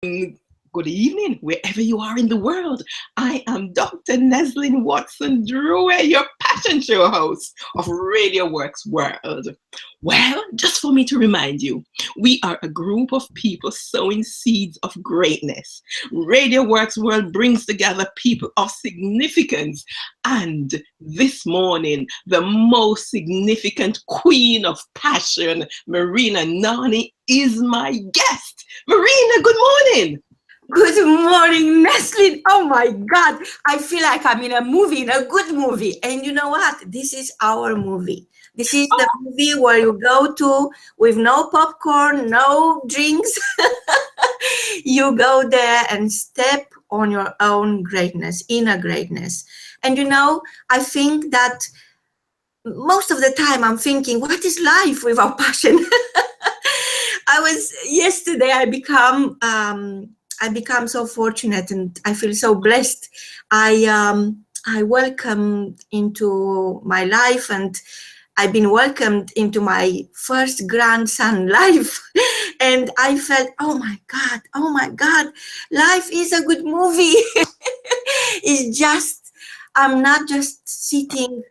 Good evening, wherever you are in the world. I am Dr. Neslin Watson Drew, your passion show host of Radio Works World. Well, just for me to remind you, we are a group of people sowing seeds of greatness. Radio Works World brings together people of significance. And this morning, the most significant queen of passion, Marina Nani, is my guest. Marina, good morning. Good morning, Neslin. Oh my God. I feel like I'm in a movie, in a good movie. And you know what? This is our movie. This is the movie where you go to with no popcorn, no drinks. You go there and step on your own greatness, inner greatness. And you know, I think that most of the time I'm thinking, what is life without passion? Yesterday I become so fortunate and I feel so blessed. I welcomed into my life and I've been welcomed into my first grandson life. And I felt, oh my God, life is a good movie. It's just, I'm not just sitting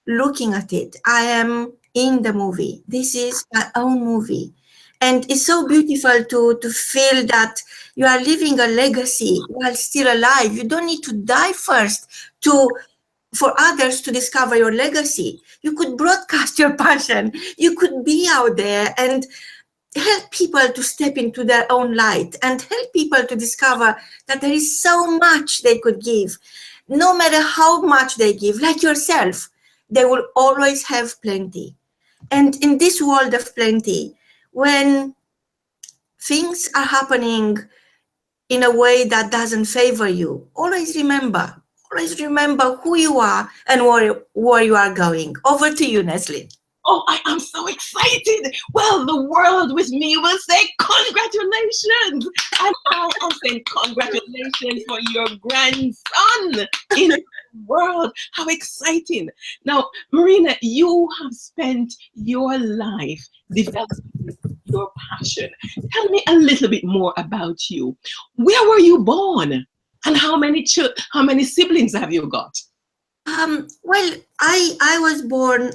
looking at it. I am in the movie. This is my own movie. And it's so beautiful to feel that you are living a legacy while still alive. You don't need to die first for others to discover your legacy. You could broadcast your passion. You could be out there and help people to step into their own light and help people to discover that there is so much they could give. No matter how much they give, like yourself, they will always have plenty. And in this world of plenty, when things are happening in a way that doesn't favor you, always remember who you are and where you are going. Over to you, Neslin. Oh, I am so excited. Well, the world with me will say congratulations. And I am saying congratulations for your grandson in the world. How exciting. Now, Marina, you have spent your life developing your passion. Tell me a little bit more about you. Where were you born? And how many siblings have you got? Well, I was born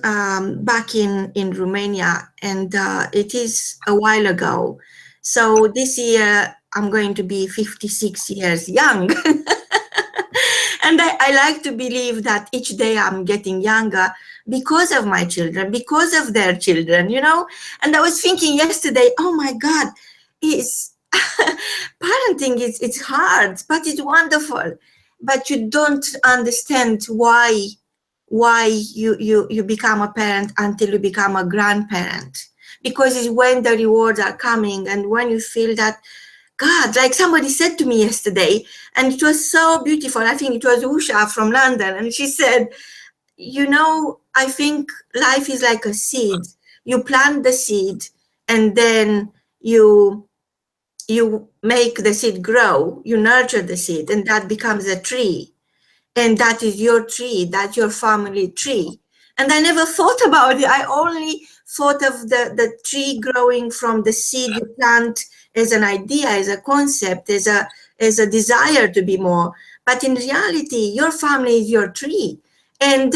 back in Romania, and it is a while ago. So this year I'm going to be 56 years young. And I like to believe that each day I'm getting younger because of my children, because of their children, you know. And I was thinking yesterday, oh my God, parenting it's hard, but it's wonderful. But you don't understand why you become a parent until you become a grandparent, because it's when the rewards are coming and when you feel that God, like somebody said to me yesterday, and it was so beautiful. I think it was Usha from London, and she said, you know, I think life is like a seed. You plant the seed and then you make the seed grow, you nurture the seed, and that becomes a tree. And that is your tree, that's your family tree. And I never thought about it. I only thought of the tree growing from the seed you plant as an idea, as a concept, as a desire to be more. But in reality, your family is your tree. And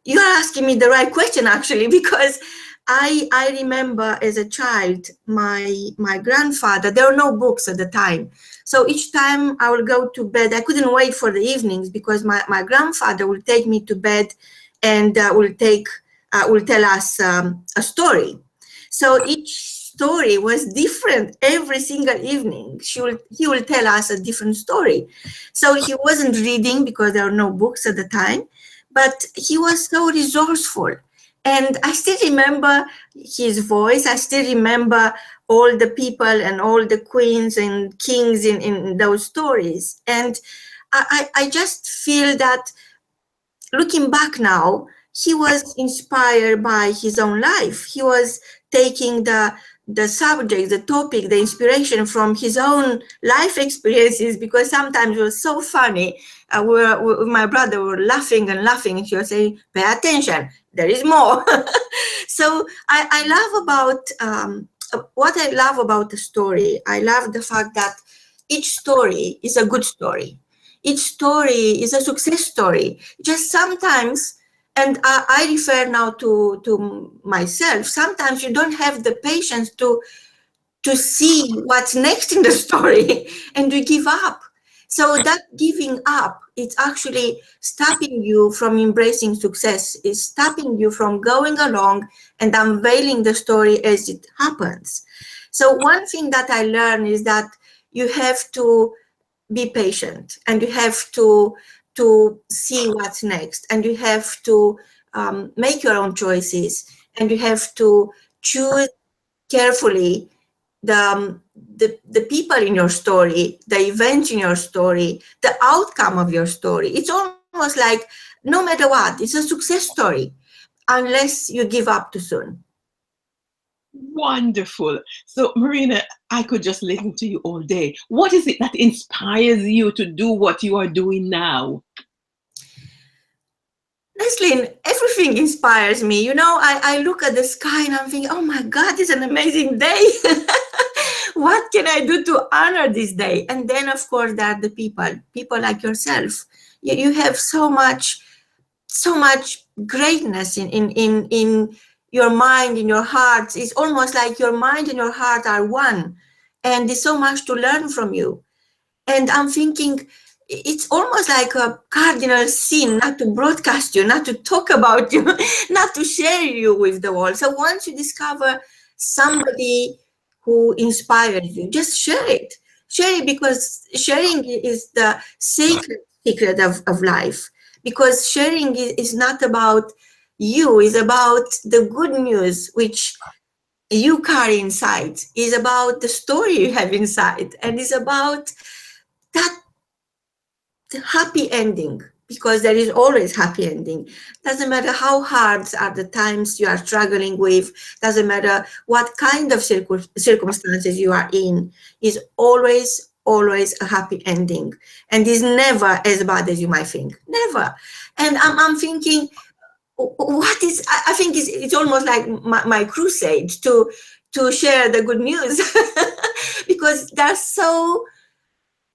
you're asking me the right question, actually, because I remember as a child, my grandfather, there were no books at the time. So each time I would go to bed, I couldn't wait for the evenings because my grandfather would take me to bed and will tell us a story. So each story was different every single evening. He will tell us a different story. So he wasn't reading because there were no books at the time, but he was so resourceful. And I still remember his voice. I still remember all the people and all the queens and kings in those stories. And I just feel that looking back now, he was inspired by his own life. He was taking the subject, the topic, the inspiration from his own life experiences, because sometimes it was so funny. My brother were laughing and laughing, and she was saying, pay attention, there is more. So I love about, what I love about the story, I love the fact that each story is a good story. Each story is a success story. Just sometimes, and I refer now to myself, sometimes you don't have the patience to see what's next in the story and to give up. So that giving up, it's actually stopping you from embracing success, it's stopping you from going along and unveiling the story as it happens. So one thing that I learned is that you have to be patient, and you have to see what's next, and you have to make your own choices, and you have to choose carefully the people in your story, the events in your story, the outcome of your story. It's almost like no matter what, it's a success story unless you give up too soon. Wonderful. So, Marina, I could just listen to you all day. What is it that inspires you to do what you are doing now? Leslin, everything inspires me. You know, I look at the sky and I'm thinking, oh my God, it's an amazing day. What can I do to honor this day? And then, of course, there are the people like yourself. You have so much greatness in your mind, in your heart. It's almost like your mind and your heart are one. And there's so much to learn from you. And I'm thinking, it's almost like a cardinal sin not to broadcast you, not to talk about you, not to share you with the world. So once you discover somebody who inspires you, just share it. Share it, because sharing is the sacred secret of life. Because sharing is not about you, it's about the good news which you carry inside, is about the story you have inside, and is about that happy ending, because there is always happy ending. Doesn't matter how hard are the times you are struggling with, doesn't matter what kind of circumstances you are in, is always a happy ending, and is never as bad as you might think, never. And I'm thinking, what is, I think it's almost like my crusade to share the good news. Because there's so,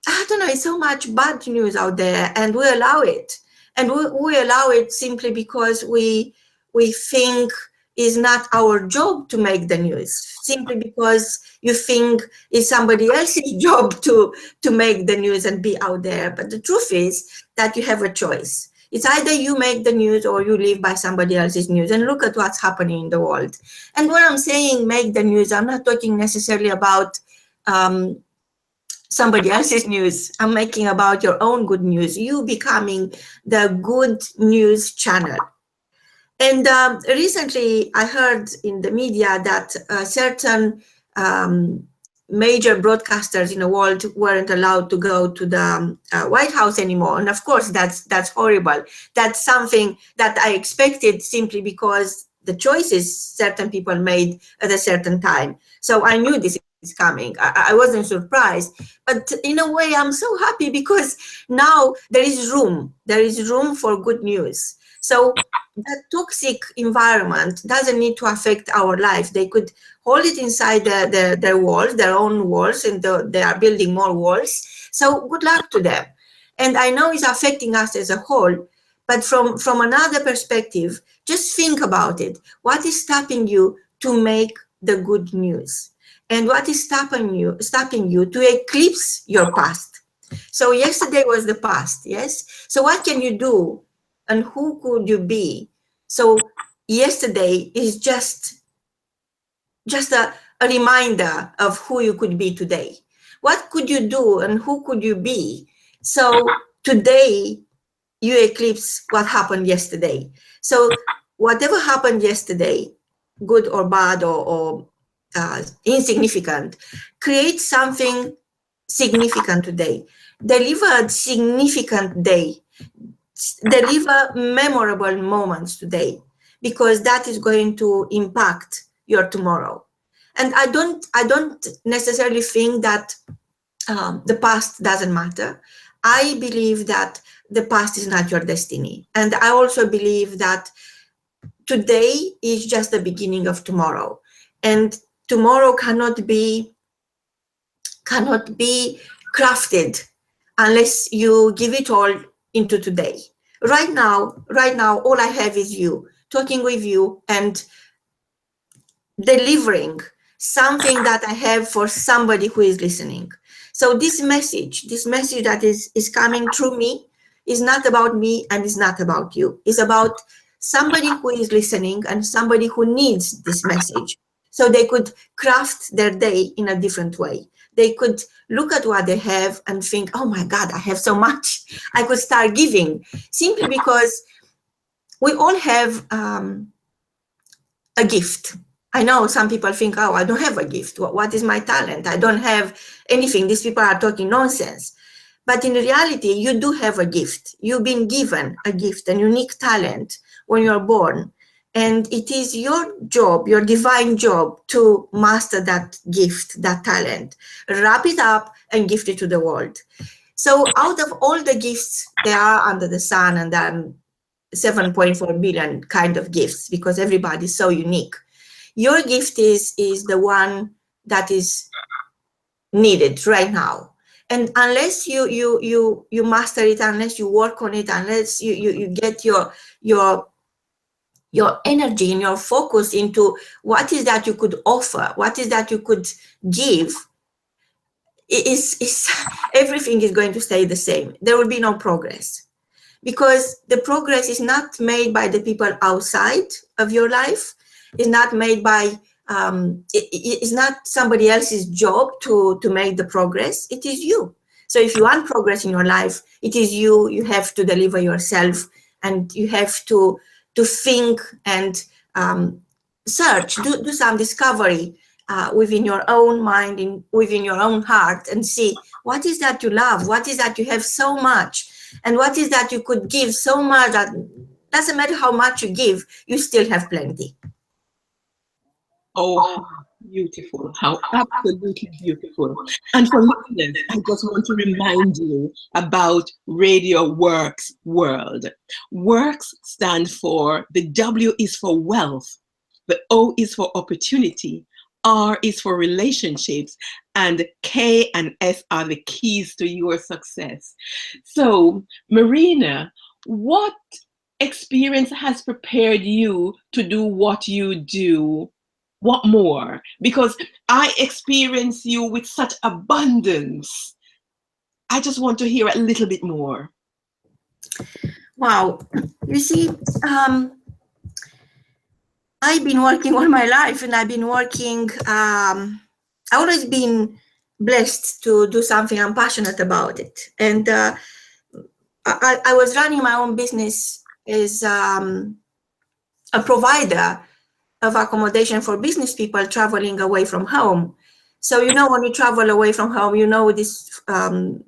I don't know, it's so much bad news out there, and we allow it. And we allow it simply because we think it's not our job to make the news, simply because you think it's somebody else's job to make the news and be out there. But the truth is that you have a choice. It's either you make the news or you live by somebody else's news. And look at what's happening in the world. And when I'm saying make the news, I'm not talking necessarily about somebody else's news. I'm making about your own good news, you becoming the good news channel. And recently I heard in the media that certain major broadcasters in the world weren't allowed to go to the White House anymore. And of course, that's horrible. That's something that I expected, simply because the choices certain people made at a certain time. So I knew this is coming. I wasn't surprised. But in a way, I'm so happy, because now there is room. There is room for good news. So that toxic environment doesn't need to affect our life. They could hold it inside their walls, their own walls, and they are building more walls. So good luck to them. And I know it's affecting us as a whole, but from another perspective, just think about it. What is stopping you to make the good news? And what is stopping you to eclipse your past? So yesterday was the past, yes? So what can you do, and who could you be? So yesterday is just a reminder of who you could be today. What could you do and who could you be? So today you eclipse what happened yesterday. So whatever happened yesterday, good or bad or insignificant, create something significant today. Deliver a significant day. Deliver memorable moments today, because that is going to impact your tomorrow. And I don't necessarily think that the past doesn't matter. I believe that the past is not your destiny. And I also believe that today is just the beginning of tomorrow. And tomorrow cannot be crafted unless you give it all into today. Right now, all I have is you, talking with you and delivering something that I have for somebody who is listening. So this message that is coming through me is not about me and is not about you. It's about somebody who is listening and somebody who needs this message. So they could craft their day in a different way. They could look at what they have and think, oh my God, I have so much. I could start giving, simply because we all have a gift. I know some people think, oh, I don't have a gift. What is my talent? I don't have anything. These people are talking nonsense. But in reality, you do have a gift. You've been given a gift, a unique talent when you're born. And it is your job, your divine job, to master that gift, that talent, wrap it up and gift it to the world. So out of all the gifts there are under the sun, and then 7.4 billion kind of gifts, because everybody is so unique, your gift is the one that is needed right now. And unless you master it, unless you work on it, unless you get your energy and your focus into what is that you could offer, what is that you could give, is everything is going to stay the same. There will be no progress, because the progress is not made by the people outside of your life. It's not made by it's not somebody else's job to make the progress. It is you. So if you want progress in your life, it is you. You have to deliver yourself, and you have to think and search, do some discovery within your own mind, within your own heart, and see what is that you love, what is that you have so much, and what is that you could give so much that doesn't matter how much you give, you still have plenty. Oh, how beautiful. How absolutely beautiful. And for listeners, I just want to remind you about Radio Works World. Works stand for, the W is for wealth, the O is for opportunity, R is for relationships, and K and S are the keys to your success. So, Marina, what experience has prepared you to do what you do? What more? Because I experience you with such abundance. I just want to hear a little bit more. Wow. You see, I've been working all my life, and I've been working, I've always been blessed to do something I'm passionate about it. And I was running my own business as a provider of accommodation for business people traveling away from home. So, when you travel away from home, this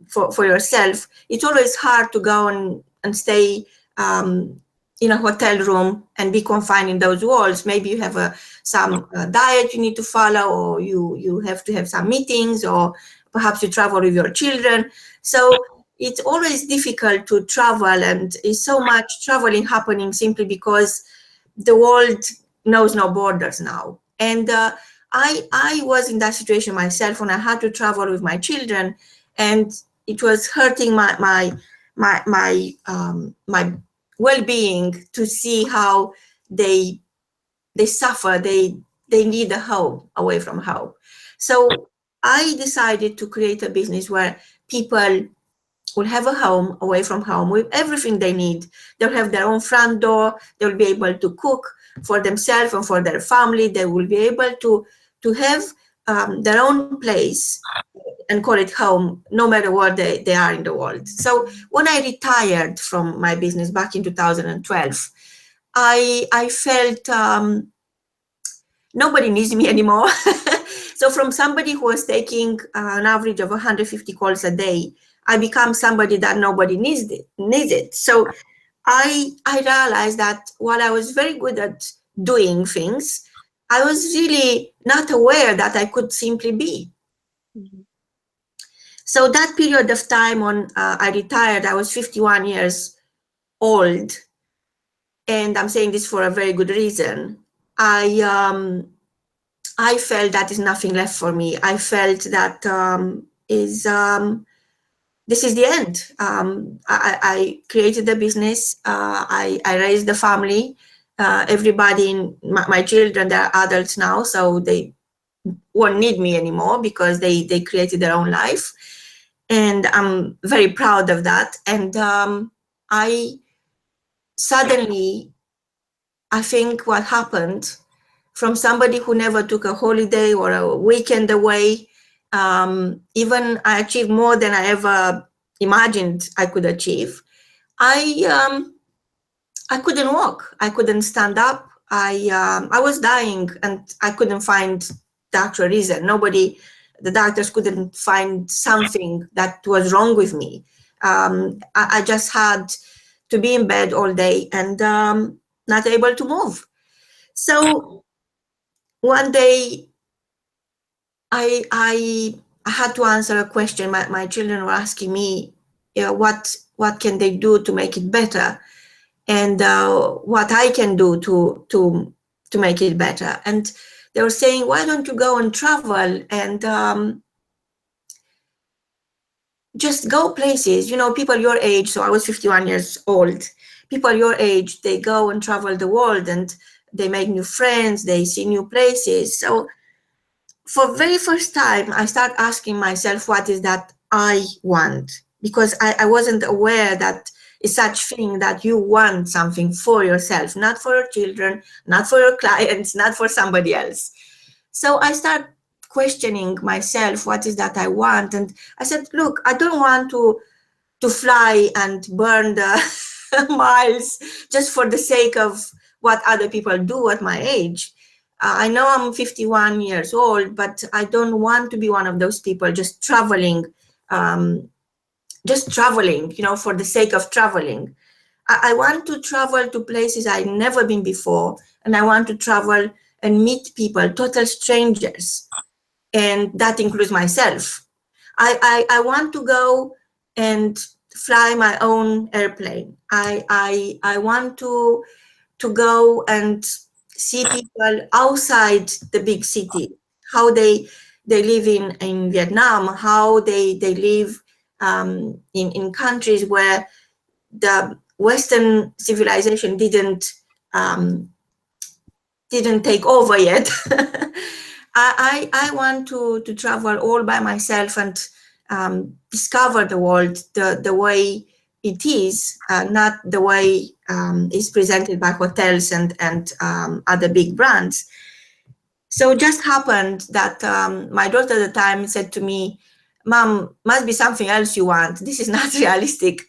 for yourself, it's always hard to go and stay in a hotel room and be confined in those walls. Maybe you have some diet you need to follow, or you have to have some meetings, or perhaps you travel with your children. So it's always difficult to travel, and it's so much traveling happening simply because the world knows no borders now. And I was in that situation myself when I had to travel with my children, and it was hurting my well-being to see how they suffer. They need a home away from home. So I decided to create a business where people will have a home away from home with everything they need. They'll have their own front door. They'll be able to cook for themselves and for their family. They will be able to have their own place and call it home, no matter where they are in the world. So when I retired from my business back in 2012, I felt nobody needs me anymore. So from somebody who was taking an average of 150 calls a day, I become somebody that nobody needs it. So I realized that while I was very good at doing things, I was really not aware that I could simply be. Mm-hmm. So that period of time when I retired, I was 51 years old, and I'm saying this for a very good reason. I felt that is nothing left for me. I felt that this is the end. I created the business. I raised the family. Everybody in my children, they're adults now, so they won't need me anymore because they created their own life. And I'm very proud of that. And I suddenly, I think what happened from somebody who never took a holiday or a weekend away, even I achieved more than I ever imagined I could achieve. I couldn't walk. I couldn't stand up. I was dying, and I couldn't find the actual reason. Nobody, the doctors couldn't find something that was wrong with me. I just had to be in bed all day and not able to move. So one day I had to answer a question. My children were asking me, you know, what can they do to make it better, and what I can do to make it better. And they were saying, why don't you go and travel and just go places? You know, people your age. So I was 51 years old. People your age, they go and travel the world and they make new friends. They see new places. So for very first time, I start asking myself, what is that I want? Because I wasn't aware that it's such thing that you want something for yourself, not for your children, not for your clients, not for somebody else. So I start questioning myself, what is that I want? And I said, look, I don't want to fly and burn the miles just for the sake of what other people do at my age. I know I'm 51 years old, but I don't want to be one of those people just traveling, you know, for the sake of traveling. I want to travel to places I've never been before, and I want to travel and meet people, total strangers, and that includes myself. I want to go and fly my own airplane. I want to go and see people outside the big city, how they live in Vietnam, how they live in countries where the Western civilization um, didn't take over yet. I want to travel all by myself and discover the world the way it is, not the way it's presented by hotels and other big brands. So it just happened that my daughter at the time said to me, Mom, must be something else you want. This is not realistic.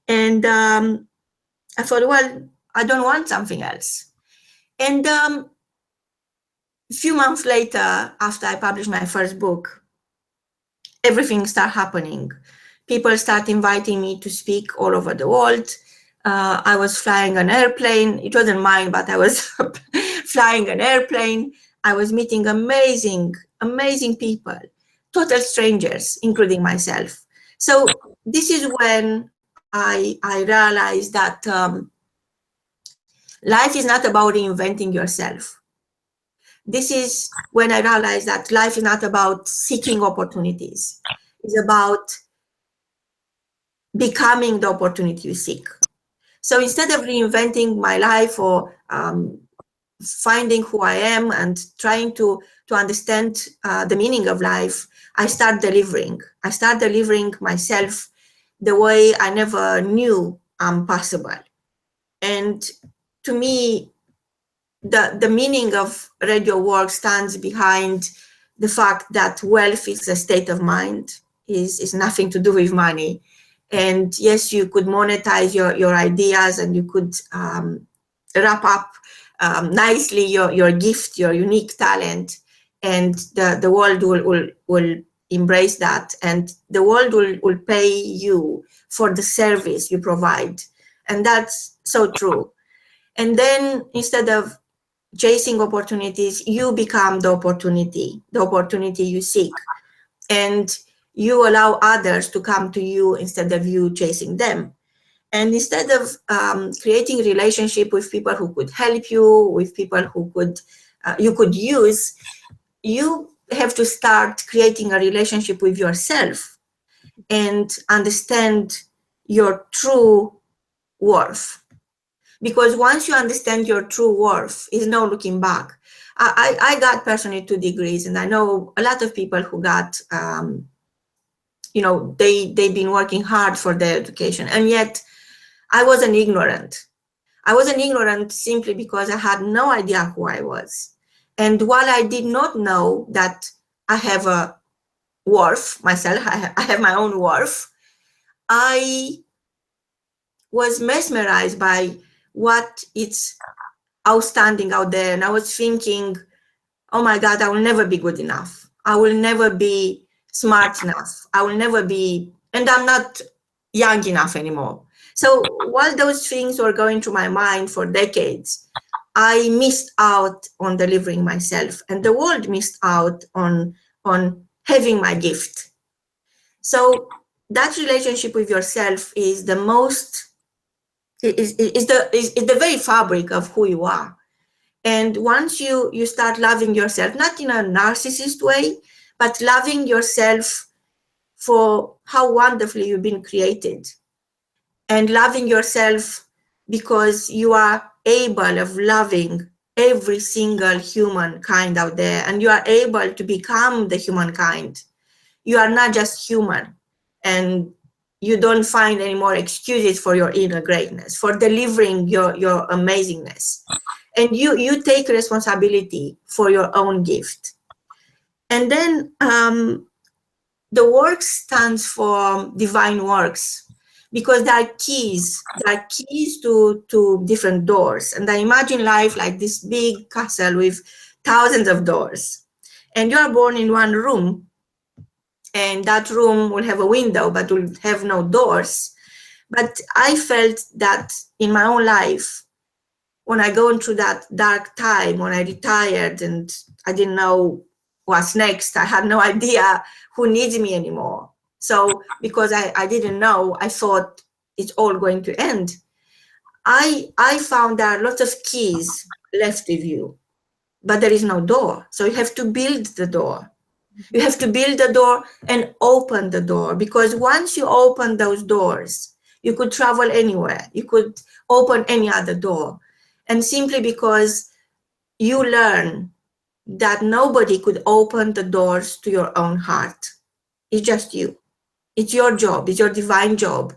And I thought, well, I don't want something else. And a few months later, after I published my first book, everything started happening. People start inviting me to speak all over the world. I was flying an airplane. It wasn't mine, but I was flying an airplane. I was meeting amazing, amazing people, total strangers, including myself. So this is when I realized that life is not about reinventing yourself. This is when I realized that life is not about seeking opportunities. It's about becoming the opportunity you seek. So instead of reinventing my life or finding who I am and trying to understand the meaning of life, I start delivering. I start delivering myself the way I never knew possible. And to me, the meaning of radio work stands behind the fact that wealth is a state of mind, is nothing to do with money. And yes, you could monetize your ideas, and you could wrap up nicely your gift, your unique talent, and the world will embrace that, and the world will pay you for the service you provide. And that's so true. And then instead of chasing opportunities, you become the opportunity you seek. And you allow others to come to you instead of you chasing them. And instead of creating a relationship with people who could help you, with people who could you could use, you have to start creating a relationship with yourself. and understand your true worth. Because once you understand your true worth, is no looking back. I got personally 2 degrees, and I know a lot of people who got, they've been working hard for their education, and yet I wasn't ignorant. I wasn't ignorant simply because I had no idea who I was. And while I did not know that I have a worth myself, I have my own worth, I was mesmerized by what it's outstanding out there. And I was thinking, oh my God, I will never be good enough. I will never be smart enough. I will never be, and I'm not young enough anymore. So while those things were going through my mind for decades, I missed out on delivering myself, and the world missed out on having my gift. So that relationship with yourself is the most, is the very fabric of who you are. And once you start loving yourself, not in a narcissist way, but loving yourself for how wonderfully you've been created, and loving yourself because you are able of loving every single humankind out there, and you are able to become the humankind. You are not just human, and you don't find any more excuses for your inner greatness, for delivering your amazingness. And you take responsibility for your own gift. And then the work stands for divine works, because there are keys. There are keys to different doors. And I imagine life like this big castle with thousands of doors. And you are born in one room, and that room will have a window, but will have no doors. But I felt that in my own life, when I go through that dark time, when I retired and I didn't know what's next, I had no idea who needs me anymore. So because I didn't know, I thought it's all going to end. I found there are lots of keys left with you, but there is no door. So you have to build the door. You have to build the door and open the door, because once you open those doors, you could travel anywhere. You could open any other door. And simply because you learn that nobody could open the doors to your own heart. It's just you. It's your job. It's your divine job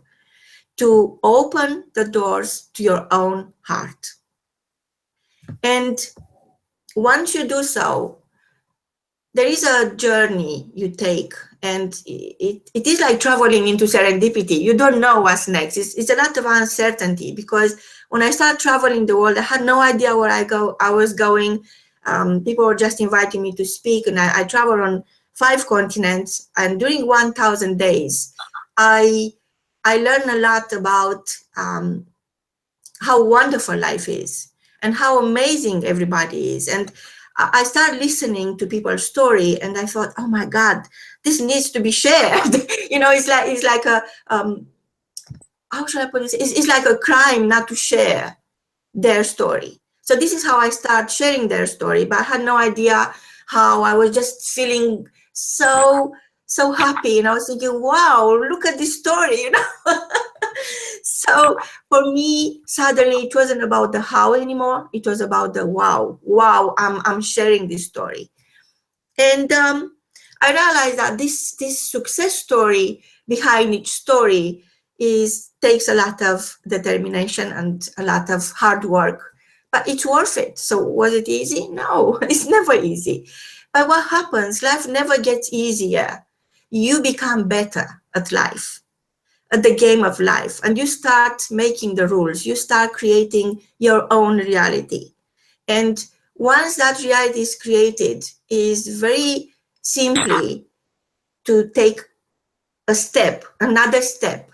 to open the doors to your own heart. And once you do so, there is a journey you take, and it is like traveling into serendipity. You don't know what's next. It's a lot of uncertainty, because when I started traveling the world, I had no idea where I was going. People were just inviting me to speak, and I traveled on 5 continents. And during 1,000 days, I learned a lot about how wonderful life is and how amazing everybody is. And I started listening to people's story, and I thought, oh my God, this needs to be shared. It's like a how should I put this? It's like a crime not to share their story. So this is how I started sharing their story, but I had no idea how. I was just feeling so happy, and I was thinking, wow, look at this story, So for me, suddenly it wasn't about the how anymore. It was about the wow, I'm sharing this story. And I realized that this success story behind each story takes a lot of determination and a lot of hard work, but it's worth it. So was it easy? No, it's never easy. But what happens? Life never gets easier. You become better at life, at the game of life, and you start making the rules. You start creating your own reality. And once that reality is created, is very simply to take a step, another step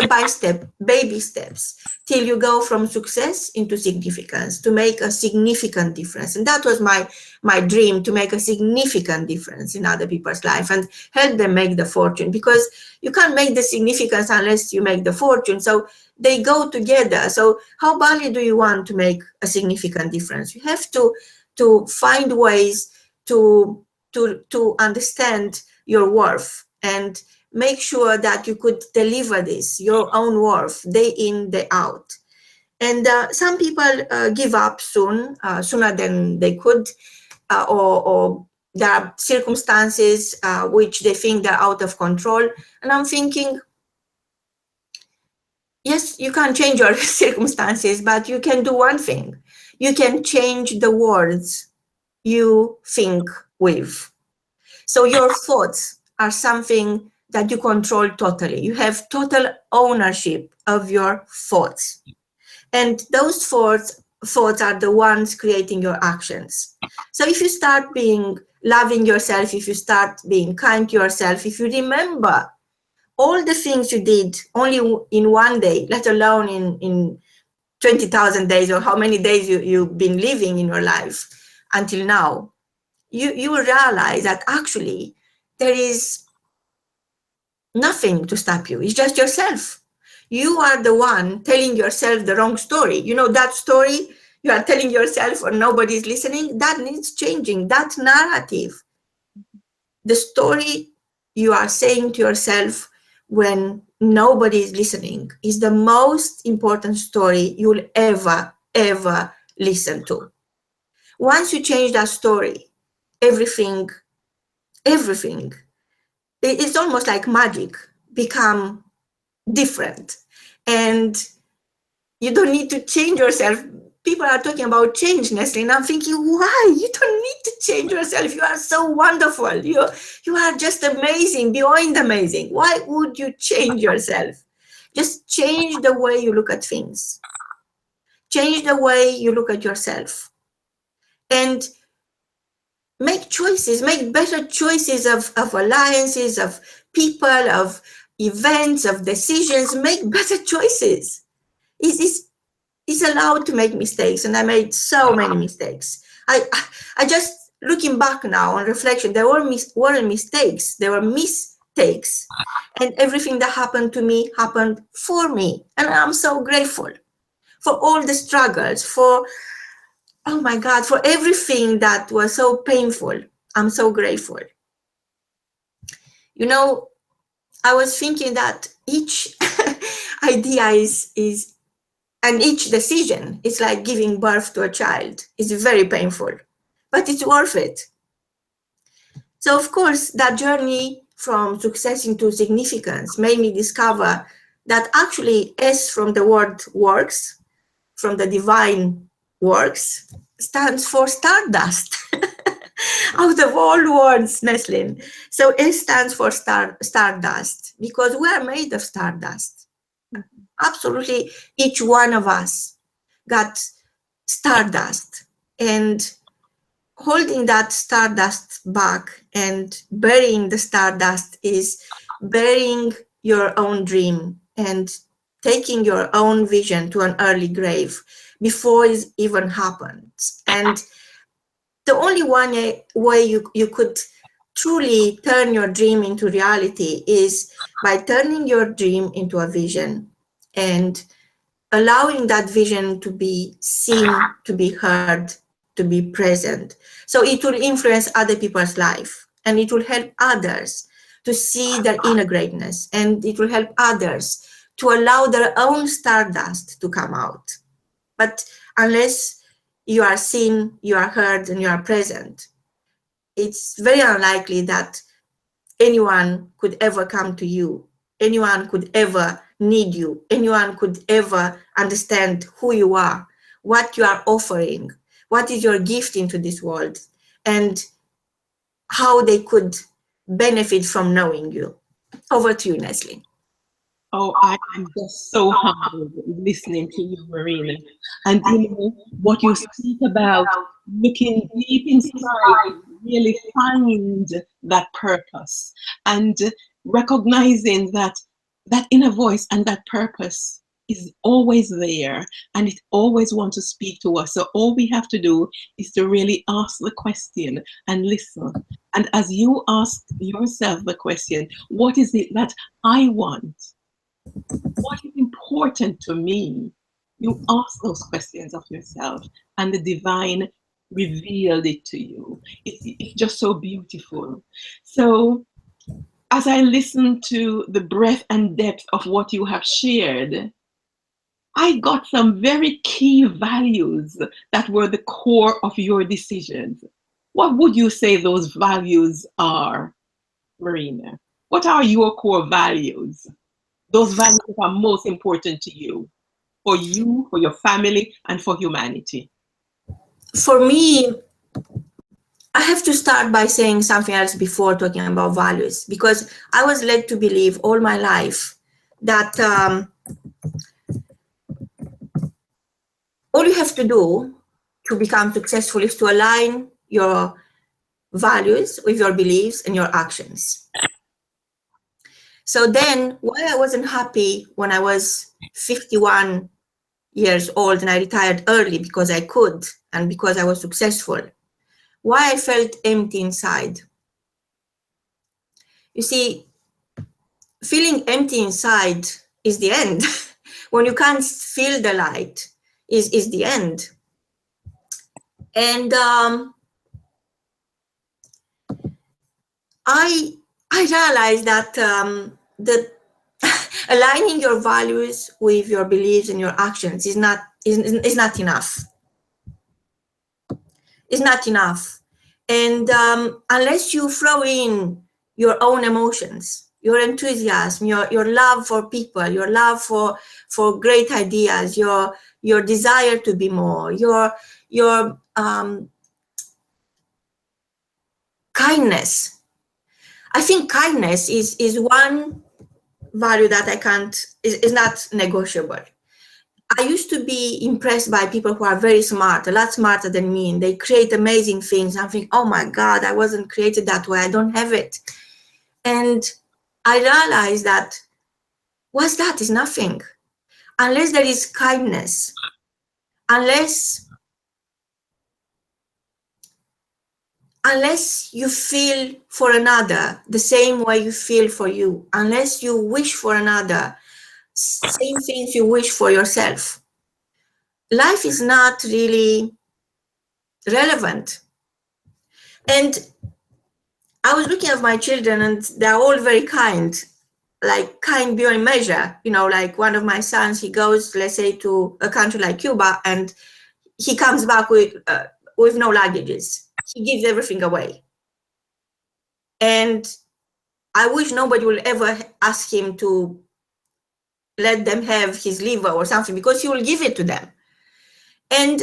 by step, baby steps, till you go from success into significance, to make a significant difference. And that was my dream, to make a significant difference in other people's life and help them make the fortune, because you can't make the significance unless you make the fortune. So they go together. So how badly do you want to make a significant difference? You have to find ways to understand your worth. And make sure that you could deliver this, your own worth, day in, day out. And some people give up sooner than they could, or there are circumstances which they think they're out of control. And I'm thinking, yes, you can't change your circumstances, but you can do one thing. You can change the words you think with. So your thoughts are something that you control totally. You have total ownership of your thoughts. And those thoughts are the ones creating your actions. So if you start loving yourself, if you start being kind to yourself, if you remember all the things you did only in one day, let alone in 20,000 days, or how many days you've been living in your life until now, you will realize that actually there is nothing to stop you. It's just yourself. You are the one telling yourself the wrong story. You know that story you are telling yourself or nobody's listening? That needs changing, that narrative. The story you are saying to yourself when nobody is listening is the most important story you'll ever listen to. Once you change that story, everything, it's almost like magic, become different. And you don't need to change yourself. People are talking about change, Nestle, and I'm thinking, why? You don't need to change yourself. You are so wonderful. You are just amazing, beyond amazing. Why would you change yourself? Just change the way you look at things. Change the way you look at yourself. And make choices, make better choices of alliances, of people, of events, of decisions. Make better choices. Is allowed to make mistakes, and I made so many mistakes. I just, looking back now on reflection, there weren't mistakes, there were mistakes, and everything that happened to me happened for me, and I'm so grateful for all the struggles, for, oh my God, for everything that was so painful. I'm so grateful. You know, I was thinking that each idea is and each decision is like giving birth to a child. It's very painful, but it's worth it. So of course, that journey from success into significance made me discover that actually S from the word works, from the divine works, stands for Stardust. Out of all words, Neslin. So S stands for Stardust, because we are made of stardust. Absolutely, each one of us got stardust, and holding that stardust back and burying the stardust is burying your own dream and taking your own vision to an early grave before it even happens. And the only one way you could truly turn your dream into reality is by turning your dream into a vision and allowing that vision to be seen, to be heard, to be present. So it will influence other people's life, and it will help others to see their inner greatness, and it will help others to allow their own stardust to come out. But unless you are seen, you are heard, and you are present, it's very unlikely that anyone could ever come to you. Anyone could ever need you. Anyone could ever understand who you are, what you are offering, what is your gift into this world, and how they could benefit from knowing you. Over to you, Nestle. Oh, I am just so humbled listening to you, Marina. And you know what you speak about, looking deep inside, really find that purpose, and recognizing that that inner voice and that purpose is always there, and it always wants to speak to us. So all we have to do is to really ask the question and listen. And as you ask yourself the question, what is it that I want? What is important to me? You ask those questions of yourself, and the divine revealed it to you. It's just so beautiful. So as I listen to the breadth and depth of what you have shared, I got some very key values that were the core of your decisions. What would you say those values are, Marina? What are your core values? Those values that are most important to you, for your family, and for humanity. For me, I have to start by saying something else before talking about values, because I was led to believe all my life that all you have to do to become successful is to align your values with your beliefs and your actions. So then, why I wasn't happy when I was 51 years old and I retired early because I could and because I was successful, why I felt empty inside. You see, feeling empty inside is the end. When you can't feel the light, is the end. And I realized that the aligning your values with your beliefs and your actions is not enough. It's not enough. And unless you throw in your own emotions, your enthusiasm, your love for people, your love for great ideas, your desire to be more, your kindness. I think kindness is one value that is not negotiable. I used to be impressed by people who are very smart, a lot smarter than me, and they create amazing things. I think, oh my God, I wasn't created that way. I don't have it. And I realized that what's that is nothing. Unless there is kindness, unless you feel for another the same way you feel for you, unless you wish for another, same things you wish for yourself, life is not really relevant. And I was looking at my children and they're all very kind, like kind beyond measure. You know, like one of my sons, he goes, let's say, to a country like Cuba and he comes back with no luggages. He gives everything away. And I wish nobody will ever ask him to let them have his liver or something, because he will give it to them. And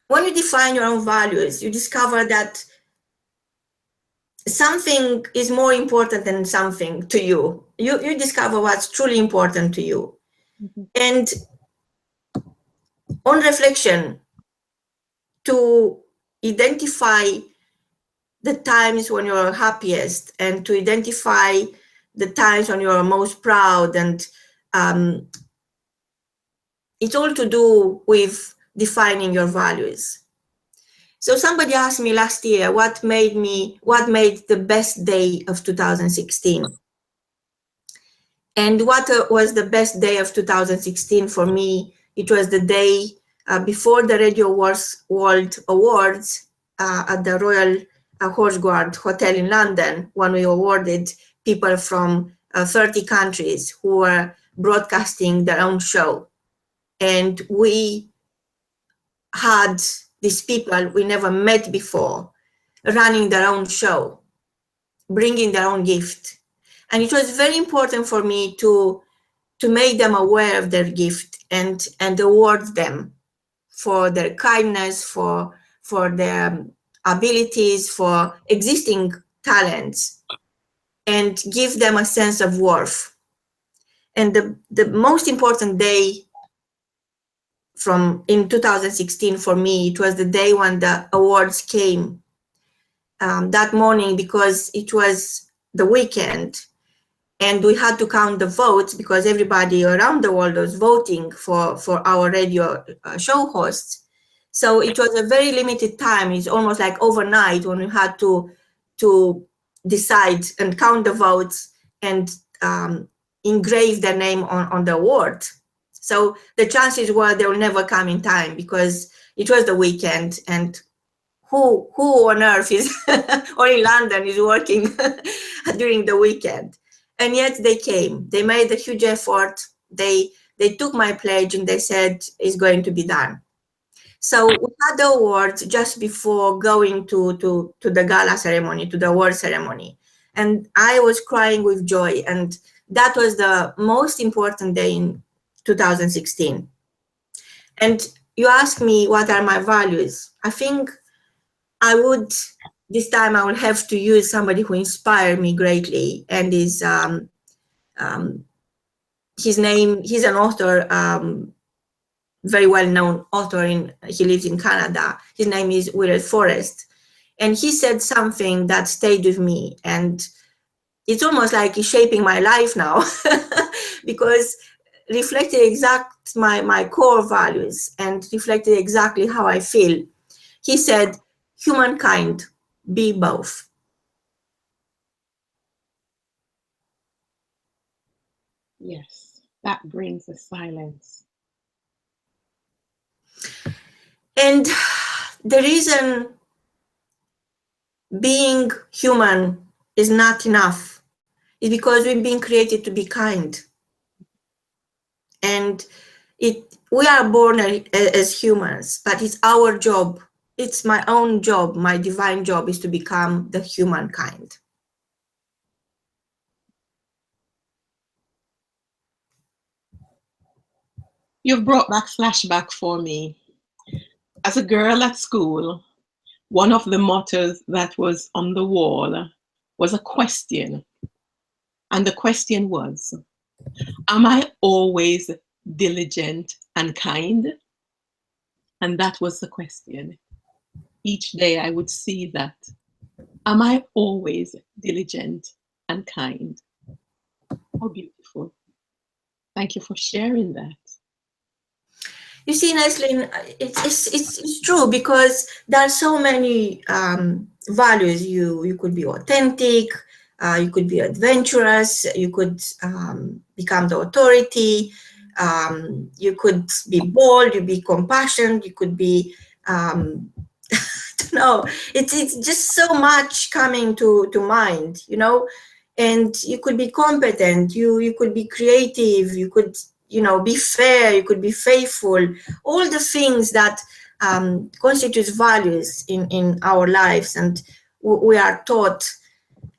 when you define your own values, you discover that something is more important than something to you. You discover what's truly important to you. Mm-hmm. And on reflection, to identify the times when you're happiest and to identify the times when you're most proud, and it's all to do with defining your values. So somebody asked me last year what made the best day of 2016. And what was the best day of 2016 for me? It was the day before the Radio World Awards at the Royal Horse Guard Hotel in London, when we awarded people from 30 countries who were broadcasting their own show. And we had these people we never met before running their own show, bringing their own gift. And it was very important for me to make them aware of their gift and award them for their kindness, for their abilities, for existing talents, and give them a sense of worth. And the most important day in 2016 for me, it was the day when the awards came that morning, because it was the weekend and we had to count the votes because everybody around the world was voting for our radio show hosts. So it was a very limited time. It's almost like overnight when we had to decide and count the votes and engrave their name on the award. So the chances were they will never come in time because it was the weekend, and who on earth is or in London is working during the weekend. And yet they came. They made a huge effort. They took my pledge and they said it's going to be done. So we had the awards just before going to the gala ceremony, to the award ceremony. And I was crying with joy. And that was the most important day in 2016. And you ask me, what are my values? I think this time I will have to use somebody who inspired me greatly, and is he's an author, very well-known author, he lives in Canada. His name is Willard Forrest. And he said something that stayed with me. And it's almost like it's shaping my life now because reflected exact my core values and reflected exactly how I feel. He said, humankind, be both. Yes, that brings the silence. And the reason being human is not enough is because we've been created to be kind. And we are born as humans, but it's our job. It's my own job. My divine job is to become the humankind. You've brought back flashback for me. As a girl at school, one of the mottos that was on the wall was a question. And the question was, am I always diligent and kind? And that was the question. Each day I would see that. Am I always diligent and kind? How beautiful. Thank you for sharing that. You see, Nestlin, it's true, because there are so many values. You could be authentic, you could be adventurous, you could become the authority, you could be bold, you be compassionate, you could be, I don't know, it's just so much coming to mind, you know, and you could be competent, you could be creative, you could, you know, be fair, you could be faithful, all the things that constitutes values in our lives, and we are taught.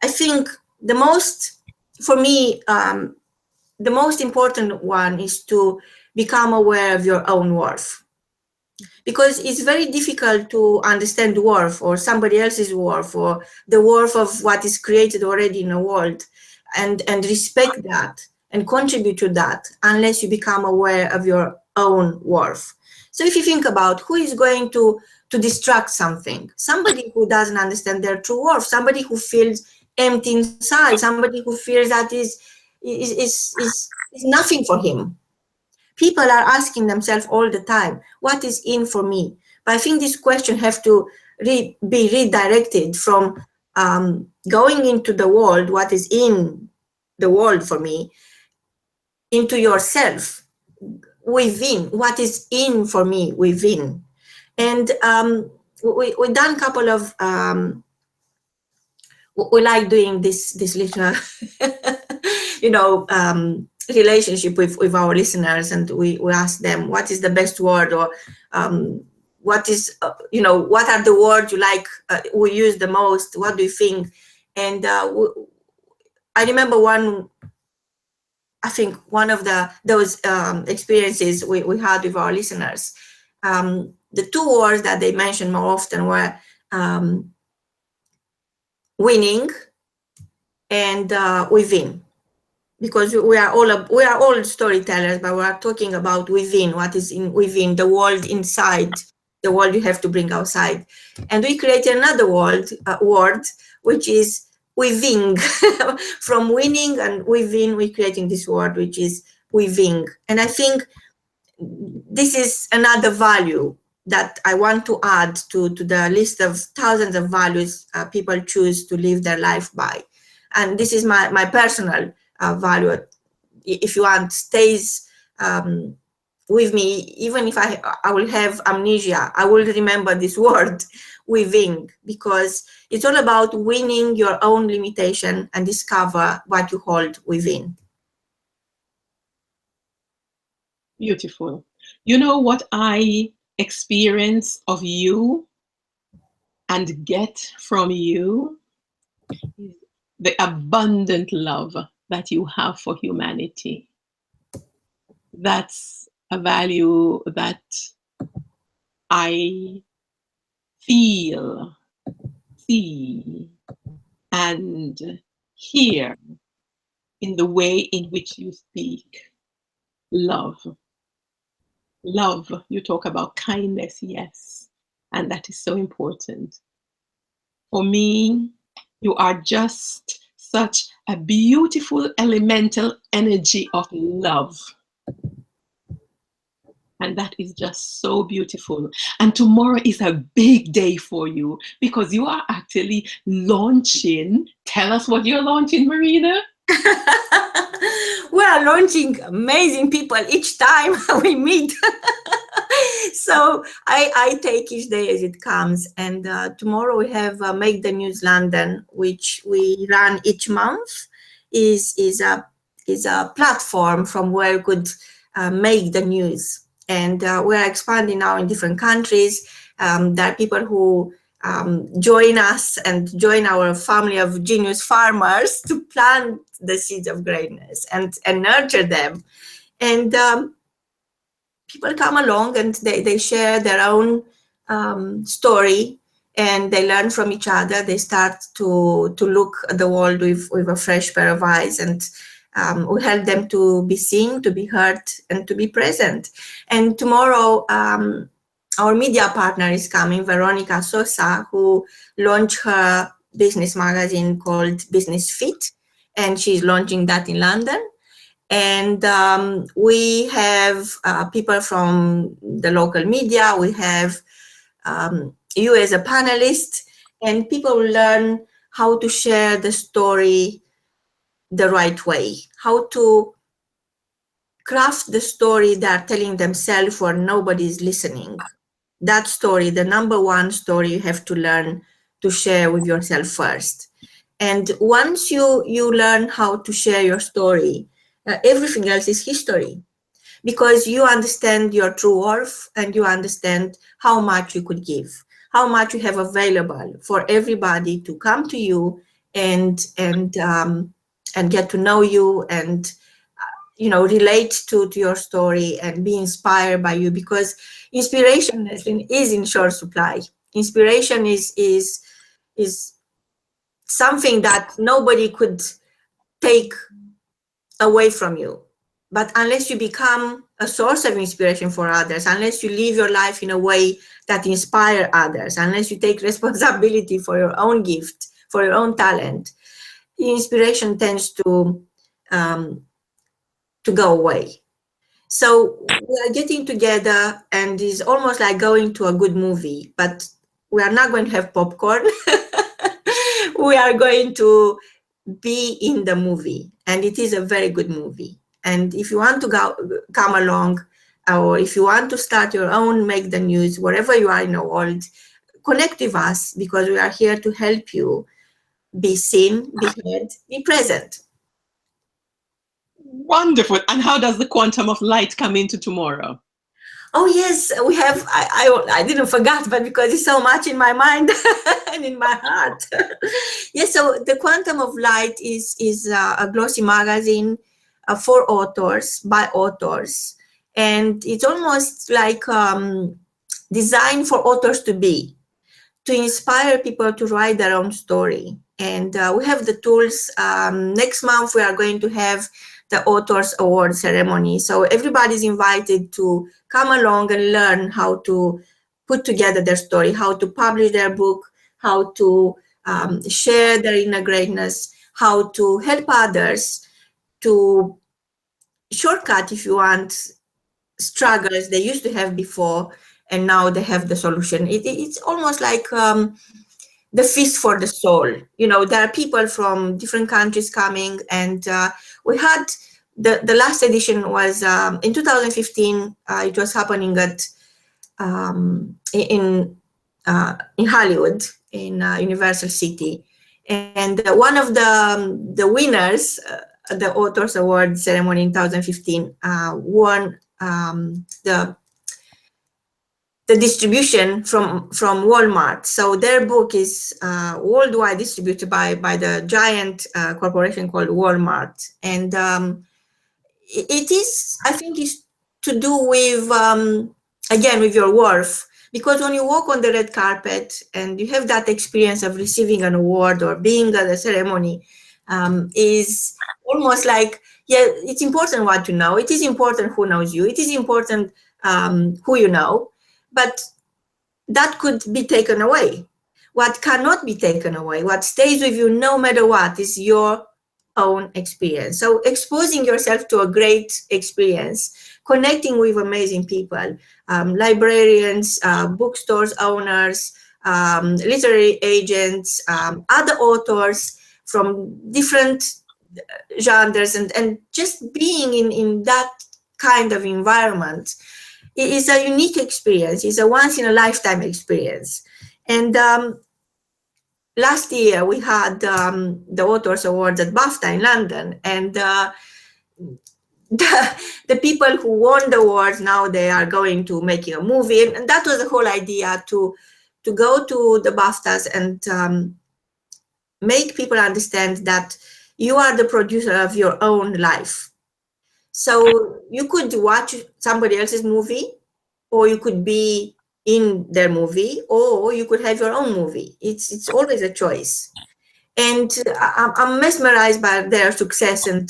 I think for me, the most important one is to become aware of your own worth. Because it's very difficult to understand worth or somebody else's worth or the worth of what is created already in the world, and respect that and contribute to that unless you become aware of your own worth. So if you think about who is going to distract something, somebody who doesn't understand their true worth, somebody who feels empty inside, somebody who feels that is nothing for him. People are asking themselves all the time, what is in for me? But I think this question have to be redirected from going into the world, what is in the world for me, into yourself, within, what is in for me within. And we've done a couple of, we like doing this little, you know, relationship with our listeners, and we ask them, what is the best word, or what is, you know, what are the words you like, we use the most, what do you think? And I remember one of those experiences we had with our listeners. The two words that they mentioned more often were winning and within, because we are all storytellers, but we are talking about within, what is within, the world inside, the world you have to bring outside. And we created another word which is within. From winning and within, we're creating this word which is within. And I think this is another value that I want to add to the list of thousands of values people choose to live their life by. And this is my personal value. If you want, stays with me, even if I will have amnesia, I will remember this word, within, because it's all about winning your own limitation and discover what you hold within. Beautiful. You know what I experience of you and get from you is the abundant love that you have for humanity. That's a value that I feel, see, and hear in the way in which you speak. Love. Love. You talk about kindness, yes. And that is so important. For me, you are just such a beautiful elemental energy of love. And that is just so beautiful. And tomorrow is a big day for you because you are actually launching. Tell us what you're launching, Marina. We are launching amazing people each time we meet. So I take each day as it comes. And tomorrow we have Make the News London, which we run each month. Is a platform from where you could make the news. And we're expanding now in different countries. There are people who join us and join our family of genius farmers to plant the seeds of greatness and nurture them. And people come along and they share their own story, and they learn from each other. They start to look at the world with a fresh pair of eyes, and we help them to be seen, to be heard, and to be present. And tomorrow, our media partner is coming, Veronica Sosa, who launched her business magazine called Business Fit, and she's launching that in London. And we have people from the local media. We have you as a panelist, and people will learn how to share the story the right way, how to craft the story they're telling themselves where nobody's listening. That story, the number one story, you have to learn to share with yourself first. And once you learn how to share your story, everything else is history, because you understand your true worth and you understand how much you could give, how much you have available for everybody to come to you and get to know you and relate to your story and be inspired by you, because inspiration is in short supply. Inspiration is something that nobody could take away from you. But unless you become a source of inspiration for others, unless you live your life in a way that inspire others, unless you take responsibility for your own gift, for your own talent, the inspiration tends to go away. So we are getting together, and it's almost like going to a good movie, but we are not going to have popcorn. We are going to be in the movie, and it is a very good movie. And if you want to come along, or if you want to start your own Make the News, wherever you are in the world, connect with us, because we are here to help you be seen, be heard, be present. Wonderful. And how does the quantum of light come into tomorrow? Oh yes, we have. I didn't forget, but because it's so much in my mind and in my heart. Yes, so the Quantum of Light is a glossy magazine for authors, by authors, and it's almost like designed for authors to inspire people to write their own story. And we have the tools. Next month we are going to have the Authors Award ceremony. So everybody's invited to come along and learn how to put together their story, how to publish their book, how to share their inner greatness, how to help others to shortcut, if you want, struggles they used to have before, and now they have the solution. It's almost like the feast for the soul. There are people from different countries coming, and we had the last edition was in 2015. It was happening at in Hollywood, in Universal City, and one of the winners, the Authors Award ceremony in 2015, won the distribution from Walmart. So their book is worldwide distributed by the giant corporation called Walmart, and it is, I think, is to do with again with your worth, because when you walk on the red carpet and you have that experience of receiving an award or being at a ceremony, is almost like, yeah, it's important what you know. It is important who knows you. It is important who you know, but that could be taken away. What cannot be taken away, what stays with you no matter what, is your own experience. So exposing yourself to a great experience, connecting with amazing people, librarians, bookstores owners, literary agents, other authors from different genres, and just being in that kind of environment, it is a unique experience. It's a once in a lifetime experience. And last year we had the Authors Awards at BAFTA in London, and the people who won the awards, now they are going to making a movie, and that was the whole idea, to go to the BAFTAs and make people understand that you are the producer of your own life. So you could watch somebody else's movie, or you could be in their movie, or you could have your own movie. It's always a choice. And I'm mesmerized by their success, and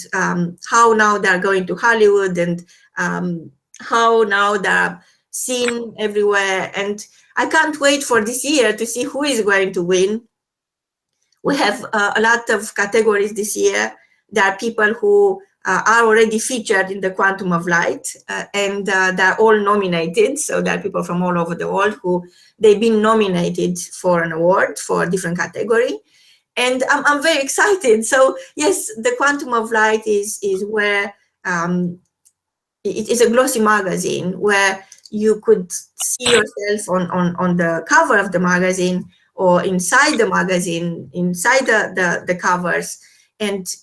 how now they're going to Hollywood, and how now they're seen everywhere. And I can't wait for this year to see who is going to win. We have a lot of categories this year. There are people who are already featured in the Quantum of Light, and they're all nominated. So there are people from all over the world who they've been nominated for an award for a different category. And I'm very excited. So yes, the Quantum of Light is where it is a glossy magazine where you could see yourself on the cover of the magazine, or inside the magazine, inside the covers, and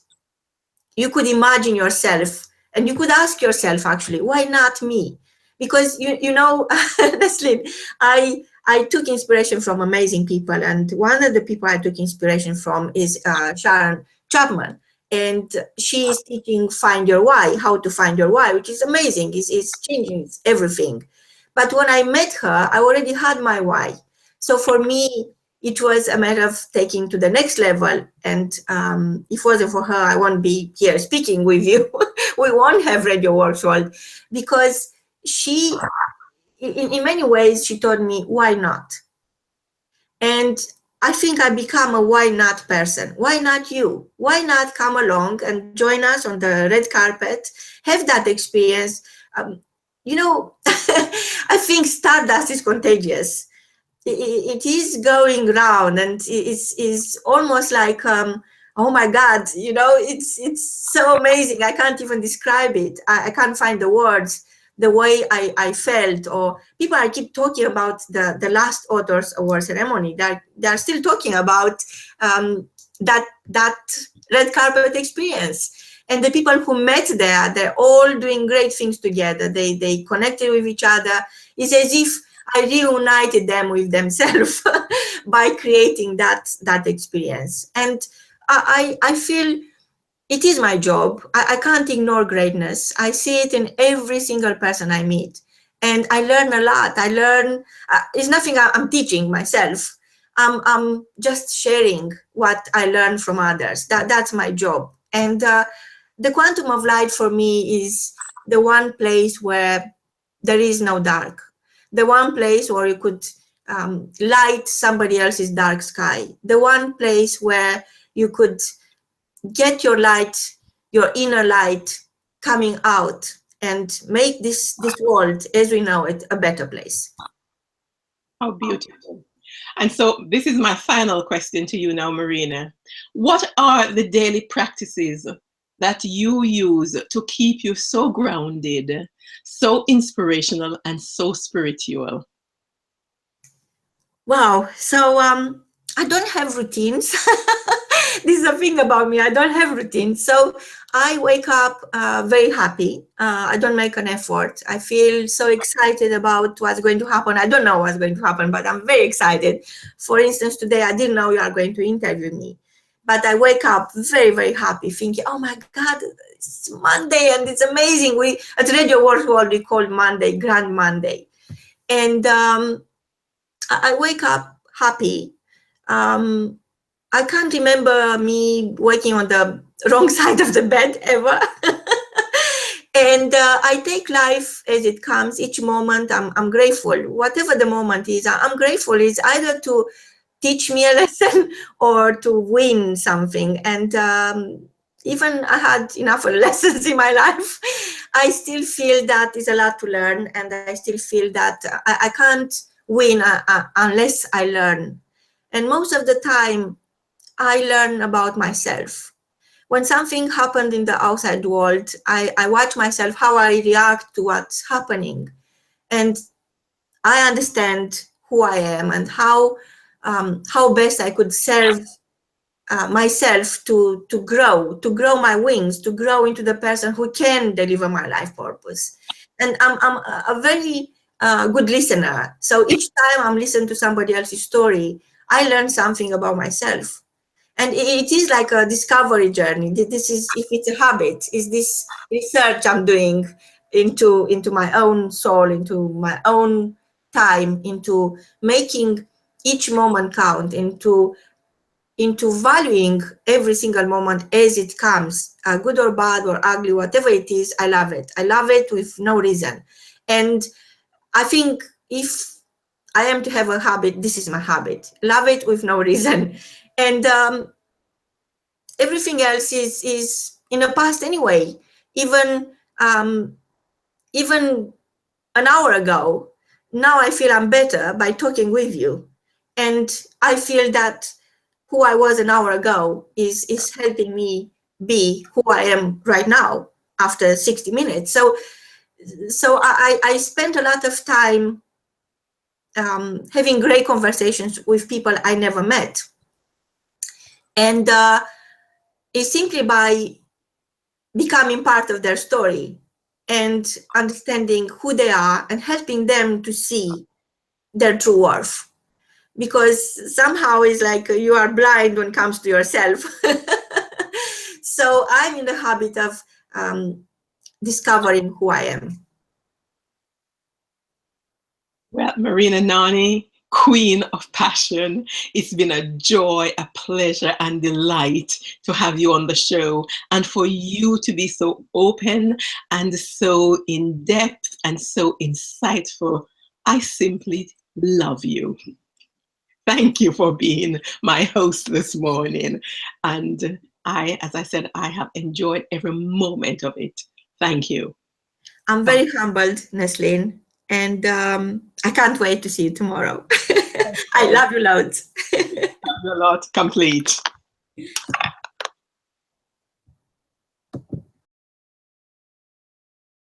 you could imagine yourself, and you could ask yourself, actually, why not me? Because you know, Leslie, I took inspiration from amazing people, and one of the people I took inspiration from is Sharon Chapman, and she is teaching Find Your Why, how to find your why, which is amazing. It's changing everything. But when I met her, I already had my why. So for me, it was a matter of taking to the next level. And if it wasn't for her, I won't be here speaking with you. We won't have Radio Works World, because she, in many ways, she told me, why not? And I think I become a why not person. Why not you? Why not come along and join us on the red carpet, have that experience? You know, I think Stardust is contagious. It is going round, and it's almost like, oh my God, you know, it's so amazing. I can't even describe it. I can't find the words, the way I felt. Or people, I keep talking about the last Authors Award ceremony. They're still talking about that red carpet experience. And the people who met there, they're all doing great things together. They connected with each other. It's as if I reunited them with themselves by creating that experience. And I feel it is my job. I can't ignore greatness. I see it in every single person I meet. And I learn a lot. I learn, it's nothing I'm teaching myself. I'm just sharing what I learn from others. That's my job. And the Quantum of Light for me is the one place where there is no dark. The one place where you could light somebody else's dark sky. The one place where you could get your light, your inner light coming out, and make this world as we know it a better place. How beautiful. And so this is my final question to you now, Marina. What are the daily practices that you implement to make your life a better place? What are the daily practices that you implement to make your life a better place? Mm-hmm. And so this is my final question to you now, Marina. What are the daily practices that you implement to make your life a better place? that you use to keep you so grounded, so inspirational, and so spiritual? Wow. So I don't have routines. This is the thing about me. I don't have routines. So I wake up very happy. I don't make an effort. I feel so excited about what's going to happen. I don't know what's going to happen, but I'm very excited. For instance, today I didn't know you are going to interview me, but I wake up very, very happy, thinking, "Oh my God, it's Monday and it's amazing." We at Radio World we call Monday Grand Monday, and I wake up happy. Um, I can't remember me waking on the wrong side of the bed ever. And I take life as it comes. Each moment, I'm grateful. Whatever the moment is, I'm grateful. It's either to teach me a lesson or to win something. And even I had enough lessons in my life, I still feel that is a lot to learn, and I still feel that I can't win unless I learn. And most of the time, I learn about myself. When something happened in the outside world, I watch myself, how I react to what's happening. And I understand who I am and how best I could serve myself to grow my wings, to grow into the person who can deliver my life purpose. And I'm a very good listener. So each time I'm listening to somebody else's story, I learn something about myself. And it is like a discovery journey. This is, if it's a habit, is this research I'm doing into my own soul, into my own time, into making each moment count, into valuing every single moment as it comes, good or bad or ugly, whatever it is. I love it. I love it with no reason. And I think if I am to have a habit, this is my habit. Love it with no reason. And everything else is in the past anyway. Even even an hour ago, now I feel I'm better by talking with you. And I feel that who I was an hour ago is helping me be who I am right now after 60 minutes. So I spent a lot of time having great conversations with people I never met. And it's simply by becoming part of their story and understanding who they are and helping them to see their true worth. Because somehow it's like you are blind when it comes to yourself. So I'm in the habit of discovering who I am. Well, Marina Nani, Queen of Passion, it's been a joy, a pleasure, and delight to have you on the show, and for you to be so open and so in depth and so insightful. I simply love you. Thank you for being my host this morning. And as I said, I have enjoyed every moment of it. Thank you. I'm very humbled, Nesline, and I can't wait to see you tomorrow. I love you loads. Love you a lot. Complete.